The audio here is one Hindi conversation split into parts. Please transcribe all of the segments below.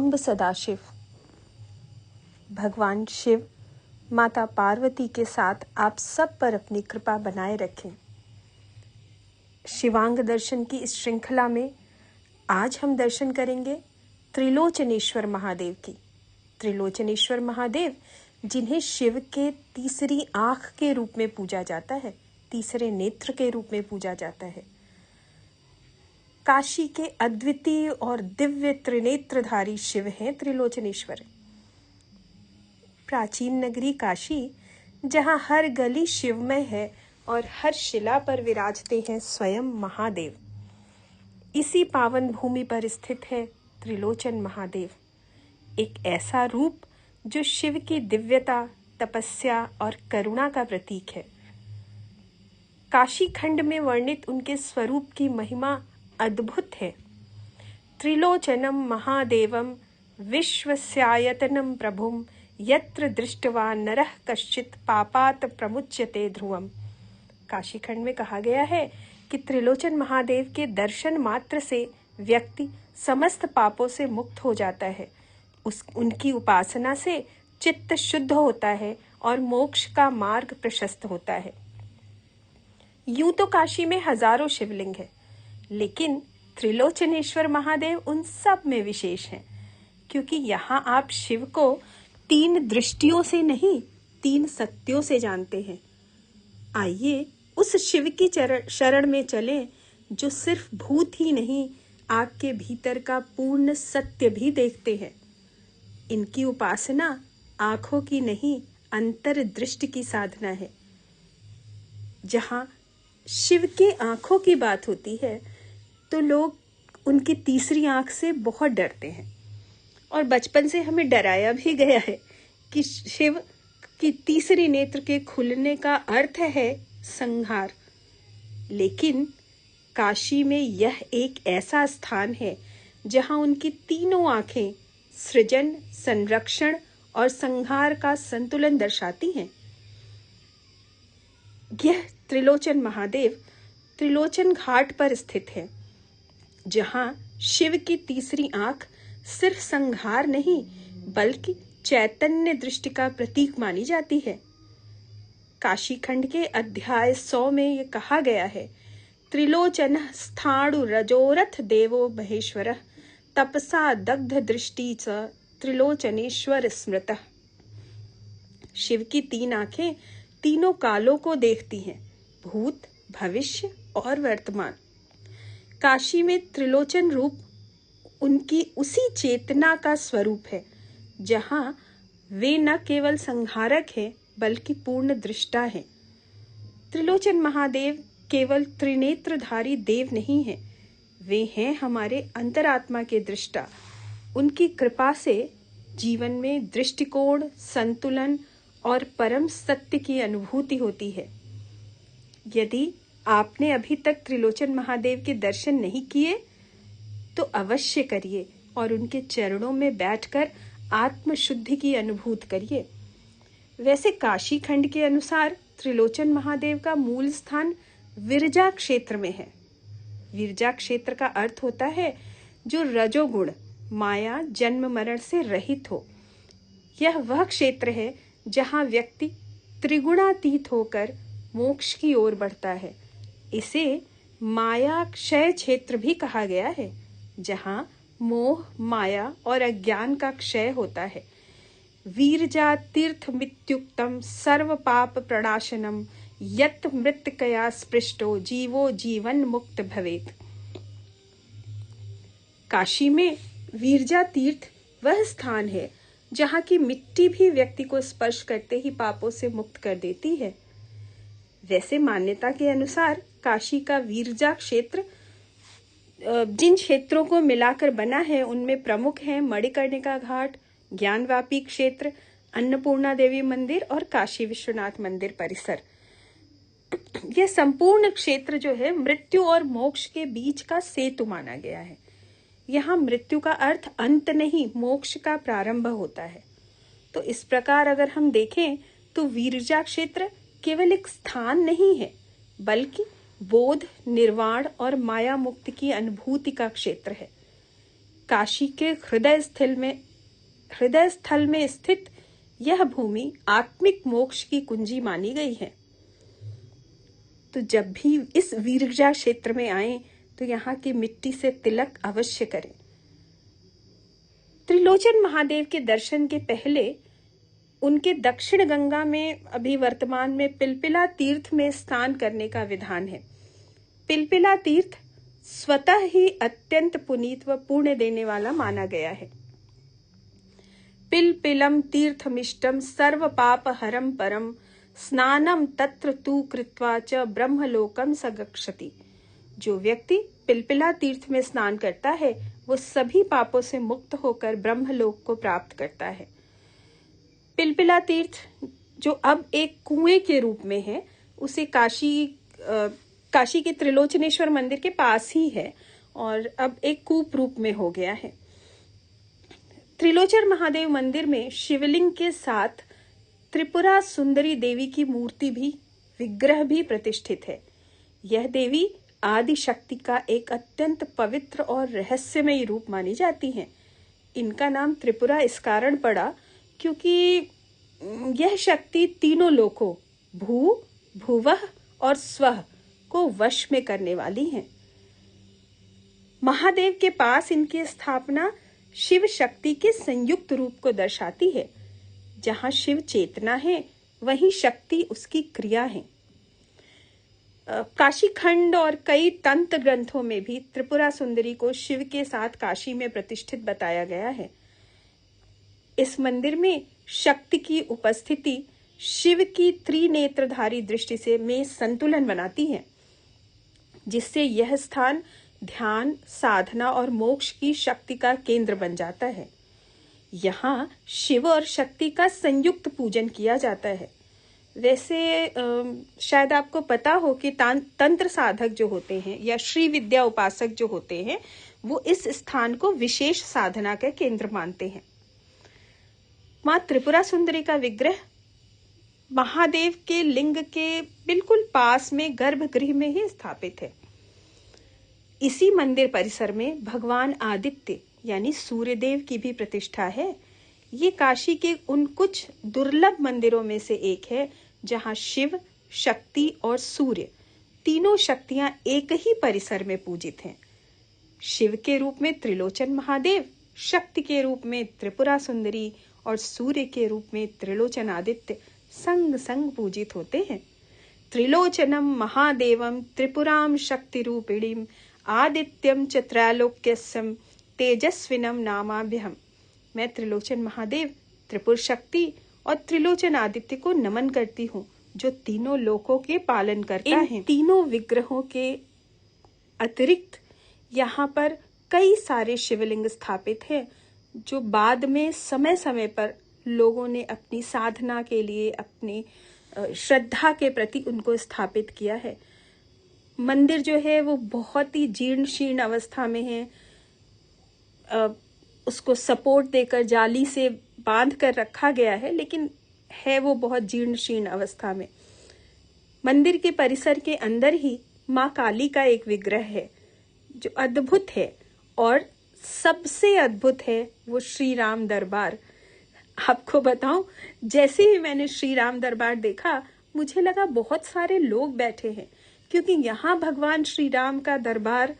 अम्ब सदाशिव। भगवान शिव माता पार्वती के साथ आप सब पर अपनी कृपा बनाए रखें। शिवांग दर्शन की इस श्रृंखला में आज हम दर्शन करेंगे त्रिलोचनेश्वर महादेव की। त्रिलोचनेश्वर महादेव जिन्हें शिव के तीसरी आँख के रूप में पूजा जाता है, तीसरे नेत्र के रूप में पूजा जाता है। काशी के अद्वितीय और दिव्य त्रिनेत्रधारी शिव हैं त्रिलोचनेश्वर। प्राचीन नगरी काशी, जहाँ हर गली शिवमय है और हर शिला पर विराजते हैं स्वयं महादेव। इसी पावन भूमि पर स्थित है त्रिलोचन महादेव, एक ऐसा रूप जो शिव की दिव्यता, तपस्या और करुणा का प्रतीक है। काशी खंड में वर्णित उनके स्वरूप की महिमा अद्भुत है। त्रिलोचनम महादेवम विश्वस्यायतनम प्रभुम यत्र दृष्टवा नरः कश्चित् पापात् प्रमुच्यते ध्रुवम। काशी खंड में कहा गया है कि त्रिलोचन महादेव के दर्शन मात्र से व्यक्ति समस्त पापों से मुक्त हो जाता है। उनकी उपासना से चित्त शुद्ध होता है और मोक्ष का मार्ग प्रशस्त होता है। यूं तो काशी में हजारों शिवलिंग हैं, लेकिन त्रिलोचनेश्वर महादेव उन सब में विशेष हैं, क्योंकि यहाँ आप शिव को 3 दृष्टियों से नहीं, 3 सत्यों से जानते हैं। आइए उस शिव की शरण में चलें जो सिर्फ भूत ही नहीं, आपके भीतर का पूर्ण सत्य भी देखते हैं। इनकी उपासना आंखों की नहीं, अंतर्दृष्टि की साधना है। जहाँ शिव के आंखों की बात होती है तो लोग उनकी तीसरी आंख से बहुत डरते हैं, और बचपन से हमें डराया भी गया है कि शिव की तीसरी नेत्र के खुलने का अर्थ है संहार। लेकिन काशी में यह एक ऐसा स्थान है जहां उनकी तीनों आंखें सृजन, संरक्षण और संहार का संतुलन दर्शाती हैं। यह त्रिलोचन महादेव त्रिलोचन घाट पर स्थित है, जहां शिव की तीसरी आंख सिर्फ संहार नहीं बल्कि चैतन्य दृष्टि का प्रतीक मानी जाती है। काशी खंड के अध्याय 100 में यह कहा गया है, त्रिलोचन स्थाणु रजोरथ देवो महेश्वर तपसा दग्ध दृष्टि च त्रिलोचनेश्वर स्मृतः। शिव की 3 आंखें तीनों कालों को देखती हैं, भूत, भविष्य और वर्तमान। काशी में त्रिलोचन रूप उनकी उसी चेतना का स्वरूप है, जहां वे न केवल संहारक हैं बल्कि पूर्ण दृष्टा हैं। त्रिलोचन महादेव केवल त्रिनेत्रधारी देव नहीं हैं, वे हैं हमारे अंतरात्मा के दृष्टा। उनकी कृपा से जीवन में दृष्टिकोण, संतुलन और परम सत्य की अनुभूति होती है। यदि आपने अभी तक त्रिलोचन महादेव के दर्शन नहीं किए तो अवश्य करिए और उनके चरणों में बैठकर आत्मशुद्धि की अनुभूति करिए। वैसे काशी खंड के अनुसार त्रिलोचन महादेव का मूल स्थान विरजा क्षेत्र में है। विरजा क्षेत्र का अर्थ होता है जो रजोगुण, माया, जन्म मरण से रहित हो। यह वह क्षेत्र है जहां व्यक्ति त्रिगुणातीत होकर मोक्ष की ओर बढ़ता है। इसे माया क्षय क्षेत्र भी कहा गया है, जहां मोह, माया और अज्ञान का क्षय होता है। वीरजा तीर्थ मित्युक्तम सर्व पाप प्रणाशनम यत् मृत्तिकया स्पृष्टो जीवो जीवन मुक्त भवेत। काशी में वीरजा तीर्थ वह स्थान है जहाँ की मिट्टी भी व्यक्ति को स्पर्श करते ही पापों से मुक्त कर देती है। वैसे मान्यता के अनुसार काशी का वीरजा क्षेत्र जिन क्षेत्रों को मिलाकर बना है उनमें प्रमुख हैं मणिकर्णिका घाट, ज्ञानवापी क्षेत्र, अन्नपूर्णा देवी मंदिर और काशी विश्वनाथ मंदिर परिसर। यह संपूर्ण क्षेत्र जो है मृत्यु और मोक्ष के बीच का सेतु माना गया है। यहाँ मृत्यु का अर्थ अंत नहीं, मोक्ष का प्रारंभ होता है। तो इस प्रकार अगर हम देखें तो विरजा क्षेत्र केवल एक स्थान नहीं है बल्कि बोध, निर्वाण और माया मुक्ति की अनुभूति का क्षेत्र है। काशी के हृदय स्थल में स्थित यह भूमि आत्मिक मोक्ष की कुंजी मानी गई है। तो जब भी इस वीरजा क्षेत्र में आए तो यहाँ की मिट्टी से तिलक अवश्य करें। त्रिलोचन महादेव के दर्शन के पहले उनके दक्षिण गंगा में अभी वर्तमान में पिलपिला तीर्थ में स्नान करने का विधान है। पिलपिला तीर्थ स्वतः ही अत्यंत पुनीत व पुण्य देने वाला माना गया है। पिलपिलम तीर्थमिष्टम सर्व पाप हरम परम स्नानम तत्र तु कृत्वा च ब्रह्मलोकम सगच्छति। जो व्यक्ति पिलपिला तीर्थ में स्नान करता है वो सभी पापों से मुक्त होकर ब्रह्मलोक को प्राप्त करता है। पिलपिला तीर्थ जो अब एक कुएं के रूप में है, उसे काशी के त्रिलोचनेश्वर मंदिर के पास ही है और अब एक कूप रूप में हो गया है। त्रिलोचन महादेव मंदिर में शिवलिंग के साथ त्रिपुरा सुंदरी देवी की मूर्ति भी विग्रह भी प्रतिष्ठित है। यह देवी आदि शक्ति का एक अत्यंत पवित्र और रहस्यमयी रूप मानी जाती हैं। इनका नाम त्रिपुरा इस कारण पड़ा क्योंकि यह शक्ति तीनों लोकों भू, भुवः और स्वः को वश में करने वाली हैं। महादेव के पास इनकी स्थापना शिव शक्ति के संयुक्त रूप को दर्शाती है। जहां शिव चेतना है वहीं शक्ति उसकी क्रिया है। काशी खंड और कई तंत्र ग्रंथों में भी त्रिपुरा सुंदरी को शिव के साथ काशी में प्रतिष्ठित बताया गया है। इस मंदिर में शक्ति की उपस्थिति शिव की त्रिनेत्रधारी दृष्टि से में संतुलन बनाती है, जिससे यह स्थान ध्यान, साधना और मोक्ष की शक्ति का केंद्र बन जाता है। यहाँ शिव और शक्ति का संयुक्त पूजन किया जाता है। वैसे शायद आपको पता हो कि तंत्र साधक जो होते हैं या श्री विद्या उपासक जो होते हैं वो इस स्थान को विशेष साधना का केंद्र मानते हैं। मां त्रिपुरा सुंदरी का विग्रह महादेव के लिंग के बिल्कुल पास में गर्भगृह में ही स्थापित है। इसी मंदिर परिसर में भगवान आदित्य यानी सूर्यदेव की भी प्रतिष्ठा है। ये काशी के उन कुछ दुर्लभ मंदिरों में से एक है जहां शिव, शक्ति और सूर्य तीनों शक्तियां एक ही परिसर में पूजित हैं। शिव के रूप में त्रिलोचन महादेव, शक्ति के रूप में त्रिपुरा सुंदरी और सूर्य के रूप में त्रिलोचन आदित्य संग संग पूजित होते हैं। त्रिलोचनम महादेवम त्रिपुराम शक्ति रूपिणीम आदित्यम च त्रैलोक्यस्यम तेजस्विनम नामाभ्यहम। मैं त्रिलोचन महादेव, त्रिपुर शक्ति और त्रिलोचन आदित्य को नमन करती हूँ जो तीनों लोकों के पालन करता है। इन तीनों विग्रहों के अतिरिक्त यहाँ पर कई सारे शिवलिंग स्थापित हैं जो बाद में समय समय पर लोगों ने अपनी साधना के लिए, अपनी श्रद्धा के प्रति उनको स्थापित किया है। मंदिर जो है वो बहुत ही जीर्ण शीर्ण अवस्था में है। उसको सपोर्ट देकर जाली से बांध कर रखा गया है, लेकिन है वो बहुत जीर्ण शीर्ण अवस्था में। मंदिर के परिसर के अंदर ही मां काली का एक विग्रह है जो अद्भुत है, और सबसे अद्भुत है वो श्री राम दरबार। आपको बताऊं, जैसे ही मैंने श्री राम दरबार देखा मुझे लगा बहुत सारे लोग बैठे हैं, क्योंकि यहाँ भगवान श्री राम का दरबार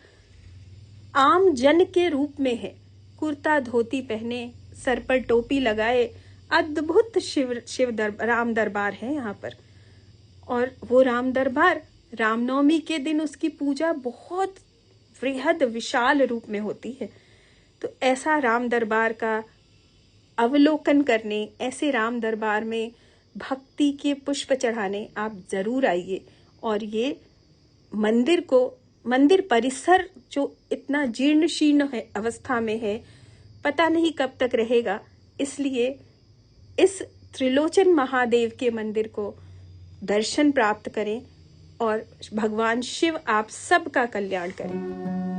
आम जन के रूप में है। कुर्ता धोती पहने, सर पर टोपी लगाए, अद्भुत राम दरबार है यहाँ पर। और वो राम दरबार रामनवमी के दिन उसकी पूजा बहुत वृहद विशाल रूप में होती है। तो ऐसा राम दरबार का अवलोकन करने, ऐसे राम दरबार में भक्ति के पुष्प चढ़ाने आप जरूर आइए। और ये मंदिर परिसर जो इतना जीर्ण शीर्ण है अवस्था में है, पता नहीं कब तक रहेगा, इसलिए इस त्रिलोचन महादेव के मंदिर को दर्शन प्राप्त करें और भगवान शिव आप सबका कल्याण करें।